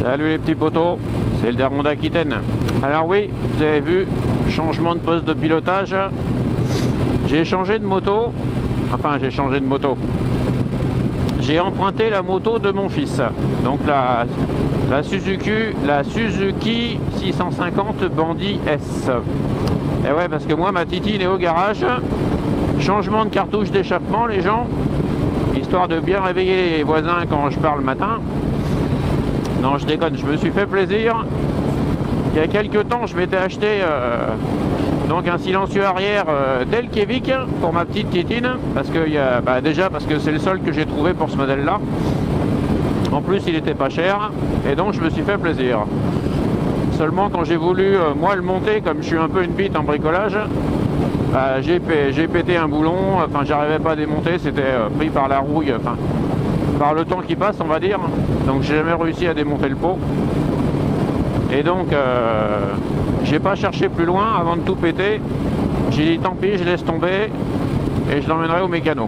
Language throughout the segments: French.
Salut les petits potos, c'est le Daron d'Aquitaine. Alors oui, vous avez vu, changement de poste de pilotage. J'ai changé de moto. Enfin, j'ai changé de moto. J'ai emprunté la moto de mon fils. Donc la Suzuki 650 Bandit S. Et ouais, parce que moi, ma titine est au garage. Changement de cartouche d'échappement, les gens. Histoire de bien réveiller les voisins quand je pars le matin. Non, je déconne, je me suis fait plaisir. Il y a quelques temps, je m'étais acheté donc un silencieux arrière Delkevik pour ma petite titine. Parce que, déjà parce que c'est le seul que j'ai trouvé pour ce modèle-là. En plus, il était pas cher. Et donc, je me suis fait plaisir. Seulement, quand j'ai voulu, moi, le monter, comme je suis un peu une bite en bricolage, j'ai pété un boulon. Enfin, j'arrivais pas à démonter. C'était pris par la rouille. Enfin, par le temps qui passe, on va dire. Donc j'ai jamais réussi à démonter le pot. Et donc j'ai pas cherché plus loin avant de tout péter. J'ai dit tant pis, je laisse tomber et je l'emmènerai au mécano.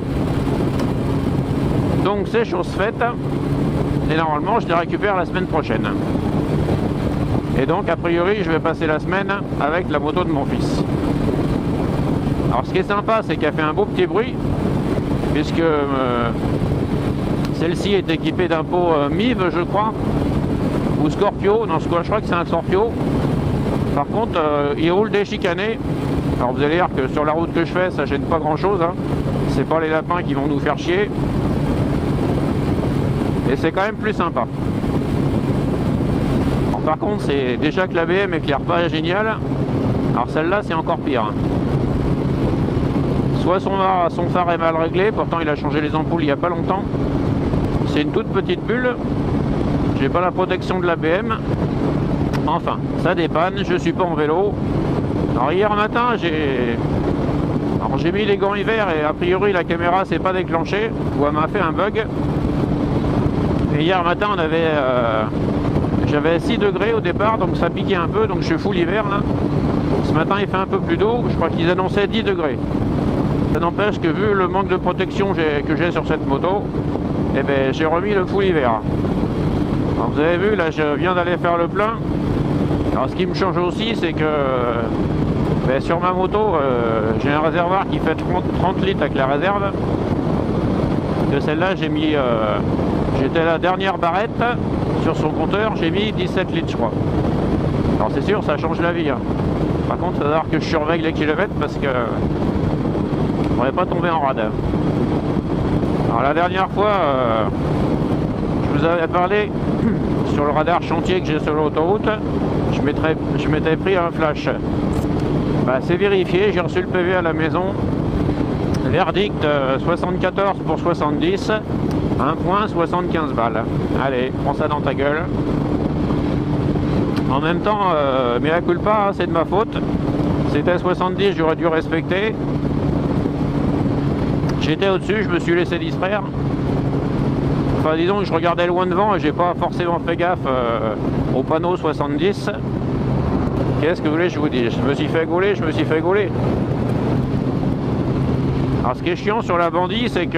Donc c'est chose faite. Et normalement je les récupère la semaine prochaine. Et donc a priori je vais passer la semaine avec la moto de mon fils. Alors ce qui est sympa, c'est qu'elle fait un beau petit bruit, puisque celle-ci est équipée d'un pot Mive, je crois, ou Scorpio. Non, je crois que c'est un Scorpio. Par contre, il roule des chicanés. Alors vous allez dire que sur la route que je fais, ça gêne pas grand-chose. Hein. C'est pas les lapins qui vont nous faire chier. Et c'est quand même plus sympa. Alors, par contre, c'est déjà que la BM éclaire pas génial. Alors celle-là, c'est encore pire. Hein. Soit son phare est mal réglé, pourtant il a changé les ampoules il n'y a pas longtemps. C'est une toute petite bulle. J'ai pas la protection de la BM. Enfin, ça dépanne, je suis pas en vélo. Alors hier matin, j'ai mis les gants hiver et a priori la caméra s'est pas déclenchée ou elle m'a fait un bug. Et hier matin, j'avais 6 degrés au départ, donc ça piquait un peu, donc je suis full hiver là. Ce matin, il fait un peu plus d'eau, je crois qu'ils annonçaient 10 degrés. Ça n'empêche que vu le manque de protection que j'ai sur cette moto, eh ben, j'ai remis le full hiver. Alors, vous avez vu, là je viens d'aller faire le plein. Alors ce qui me change aussi, c'est que sur ma moto, j'ai un réservoir qui fait 30 litres avec la réserve. De celle-là, j'étais à la dernière barrette sur son compteur, j'ai mis 17 litres, je crois. Alors c'est sûr, ça change la vie. Hein. Par contre, il va falloir que je surveille les kilomètres parce que on n'est pas tombé en rade. Alors la dernière fois, je vous avais parlé sur le radar chantier que j'ai sur l'autoroute, je m'étais pris un flash. C'est vérifié, j'ai reçu le PV à la maison. Verdict 74 pour 70, 1 point 75 balles. Allez, prends ça dans ta gueule. En même temps, mea culpa, c'est de ma faute. C'était 70, j'aurais dû respecter. J'étais au-dessus, je me suis laissé distraire. Enfin, disons que je regardais loin devant et j'ai pas forcément fait gaffe au panneau 70. Qu'est-ce que vous voulez que je vous dise? Je me suis fait gauler. Alors, ce qui est chiant sur la Bandit, c'est que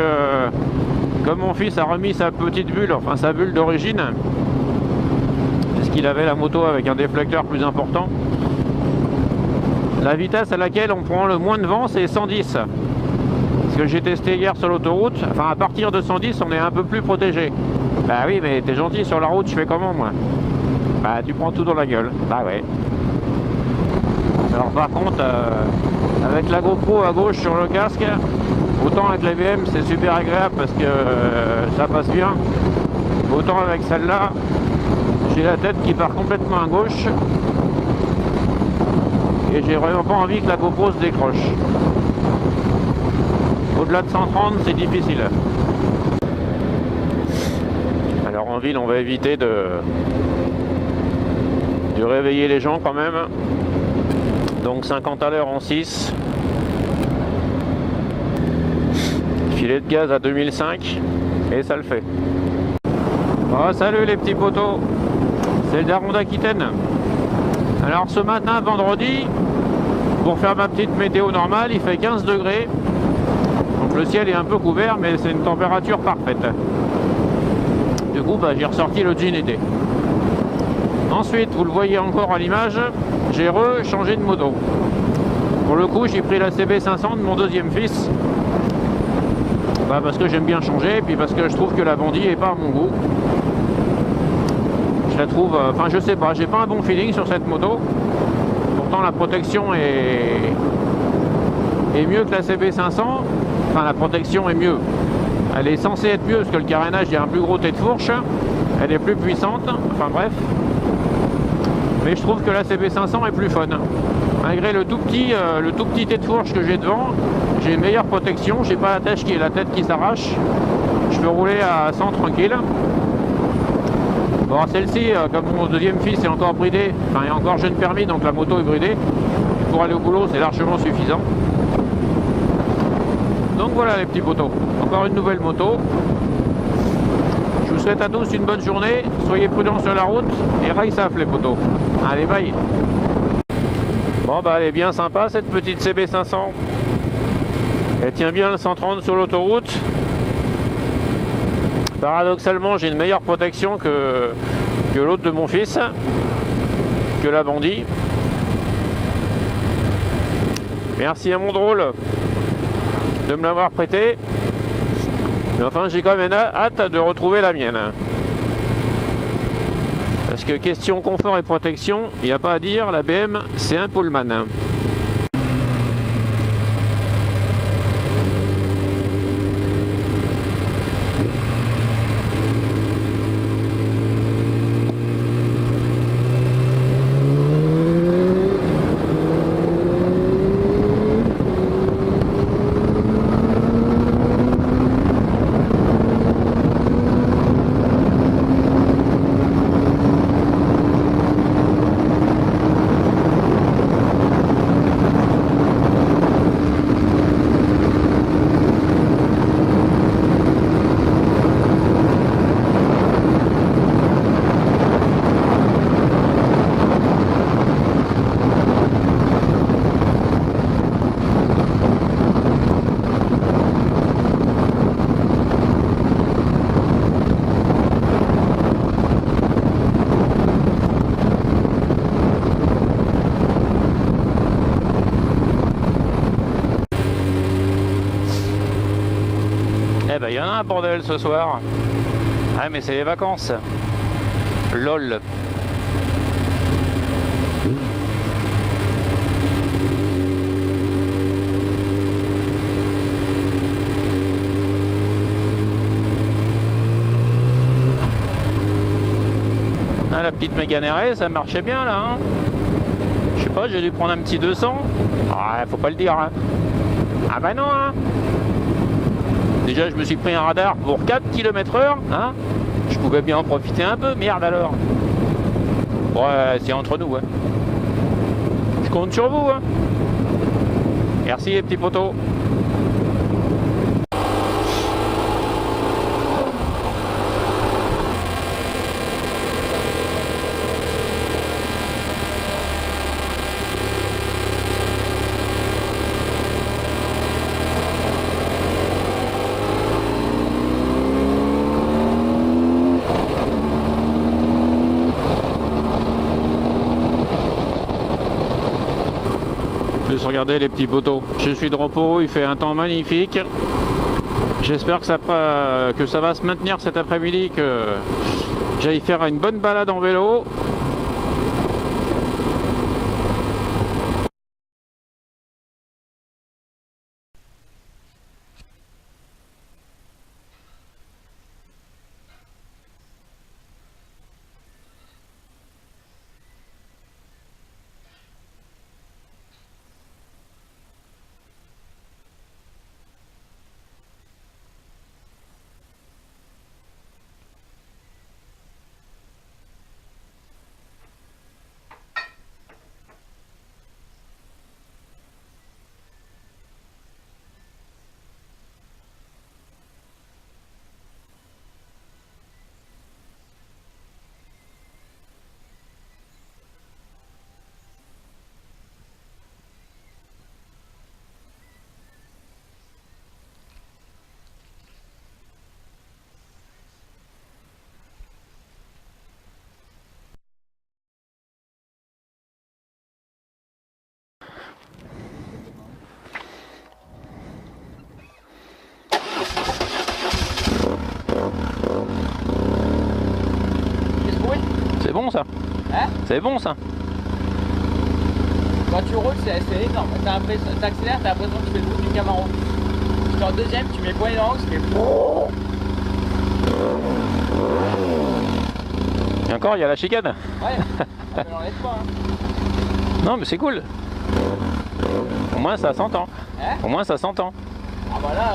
comme mon fils a remis sa petite bulle, enfin sa bulle d'origine, puisqu'il avait la moto avec un déflecteur plus important, la vitesse à laquelle on prend le moins de vent, c'est 110. Parce que j'ai testé hier sur l'autoroute, enfin à partir de 110 on est un peu plus protégé. Bah oui, mais t'es gentil sur la route, je fais comment moi? Bah tu prends tout dans la gueule. Bah ouais. Alors par contre, avec la GoPro à gauche sur le casque, autant avec la BM c'est super agréable parce que ça passe bien. Autant avec celle-là, j'ai la tête qui part complètement à gauche. Et j'ai vraiment pas envie que la GoPro se décroche. Au-delà de 130, c'est difficile. Alors en ville, on va éviter de réveiller les gens quand même. Donc 50 à l'heure en 6. Filet de gaz à 2005. Et ça le fait. Oh, salut les petits potos. C'est le Daron d'Aquitaine. Alors ce matin, vendredi, pour faire ma petite météo normale, il fait 15 degrés. Donc le ciel est un peu couvert, mais c'est une température parfaite. Du coup, j'ai ressorti le jean été. Ensuite, vous le voyez encore à l'image, j'ai changé de moto. Pour le coup, j'ai pris la CB500 de mon deuxième fils. Bah, parce que j'aime bien changer, et puis parce que je trouve que la Bandit est pas à mon goût. Je la trouve, enfin je sais pas, j'ai pas un bon feeling sur cette moto. Pourtant la protection est mieux que la CB500. Enfin la protection est mieux. Elle est censée être mieux parce que le carénage, il y a un plus gros tête de fourche. Elle est plus puissante, enfin bref. Mais je trouve que la CB500 est plus fun. Malgré le tout petit tête de fourche que j'ai devant, j'ai une meilleure protection, j'ai pas la tête qui s'arrache. Je peux rouler à 100 tranquille. Bon, celle-ci, comme mon deuxième fils est encore bridé, enfin est encore jeune permis, donc la moto est bridée. Pour aller au boulot, c'est largement suffisant. Donc voilà les petits potos. Encore une nouvelle moto. Je vous souhaite à tous une bonne journée. Soyez prudents sur la route et rail safe les potos. Allez, bye. Bon bah elle est bien sympa cette petite CB500. Elle tient bien le 130 sur l'autoroute. Paradoxalement, j'ai une meilleure protection que l'autre de mon fils, que la Bandit. Merci à mon drôle de me l'avoir prêté. Mais enfin, j'ai quand même hâte de retrouver la mienne. Parce que question confort et protection, il n'y a pas à dire, la BM, c'est un Pullman. Eh ben, il y en a un bordel ce soir. Ah, mais c'est les vacances. LOL. Ah, la petite Mégane RS, ça marchait bien là. Hein, je sais pas, j'ai dû prendre un petit 200. Ah, faut pas le dire. Hein. Ah bah non, hein. Déjà, je me suis pris un radar pour 4 km/h, hein. Je pouvais bien en profiter un peu, merde alors. Ouais, c'est entre nous, hein. Je compte sur vous, hein. Merci les petits potos. Regardez les petits poteaux. Je suis de repos, il fait un temps magnifique. J'espère que ça va se maintenir cet après-midi, que j'aille faire une bonne balade en vélo. bon ça. Hein? C'est bon ça. Quand tu roules, c'est énorme. T'accélères, t'as l'impression que tu fais le bout du Camaro. Puis en deuxième, tu mets poignée dans l'angle, tu fais... Et encore, il y a la chicane. Ouais, ça ne l'enlève pas. Hein. Non, mais c'est cool. Au moins, ça s'entend. Hein? Au moins, ça s'entend. Ah bah là...